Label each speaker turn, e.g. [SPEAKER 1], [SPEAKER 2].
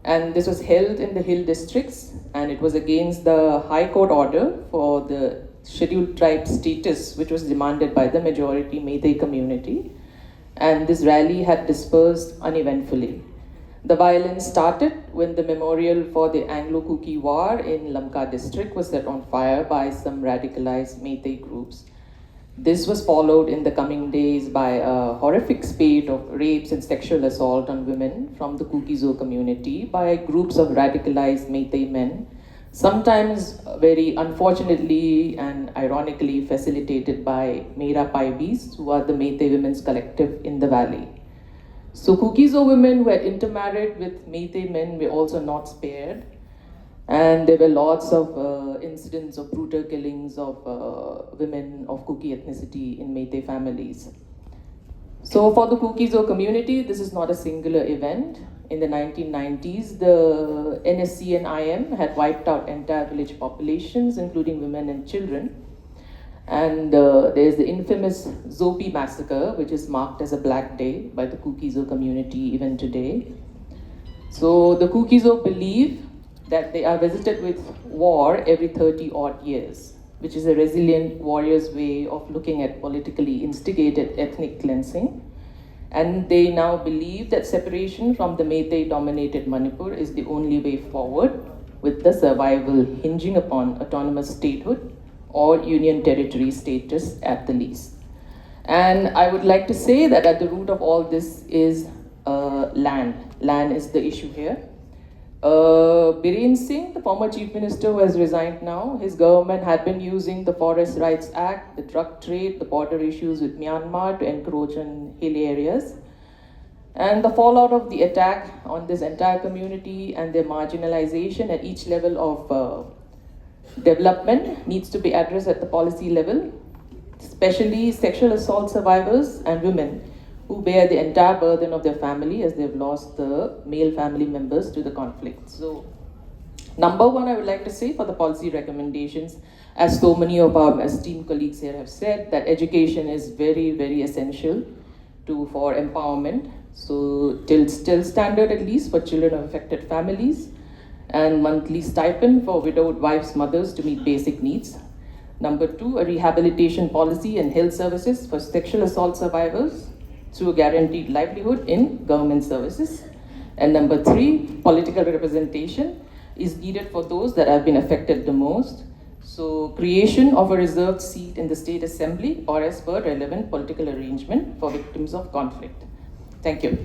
[SPEAKER 1] And this was held in the hill districts, and it was against the High Court order for the scheduled tribe status, which was demanded by the majority Meitei community. And this rally had dispersed uneventfully. The violence started when the memorial for the Anglo-Kuki War in Lamka district was set on fire by some radicalized Meitei groups. This was followed in the coming days by a horrific spate of rapes and sexual assault on women from the Kuki-Zo community by groups of radicalized Meitei men, sometimes very unfortunately and ironically facilitated by Meera Paibis, who are the Meitei women's collective in the valley. So Kuki-Zo women who had intermarried with Meitei men were also not spared. And there were lots of incidents of brutal killings of women of Kuki ethnicity in Meitei families. So for the Kuki-Zo community, this is not a singular event. In the 1990s, the NSC and IM had wiped out entire village populations, including women and children. And there's the infamous Zopi massacre, which is marked as a Black Day by the Kuki-Zo community even today. So the Kuki-Zo believe that they are visited with war every 30 odd years, which is a resilient warrior's way of looking at politically instigated ethnic cleansing. And they now believe that separation from the Meitei-dominated Manipur is the only way forward, with the survival hinging upon autonomous statehood or union territory status at the least. And I would like to say that at the root of all this is land. Land is the issue here. Biren Singh, the former chief minister who has resigned now, his government had been using the Forest Rights Act, the drug trade, the border issues with Myanmar to encroach on hill areas. And the fallout of the attack on this entire community and their marginalization at each level of development needs to be addressed at the policy level, especially sexual assault survivors and women who bear the entire burden of their family as they've lost the male family members to the conflict. So, number one, I would like to say for the policy recommendations, as so many of our esteemed colleagues here have said, that education is very, very essential for empowerment. So, still standard at least for children of affected families, and monthly stipend for widowed wives' mothers to meet basic needs. Number two, a rehabilitation policy and health services for sexual assault survivors through a guaranteed livelihood in government services. And number three, political representation is needed for those that have been affected the most. So creation of a reserved seat in the state assembly or as per relevant political arrangement for victims of conflict. Thank you.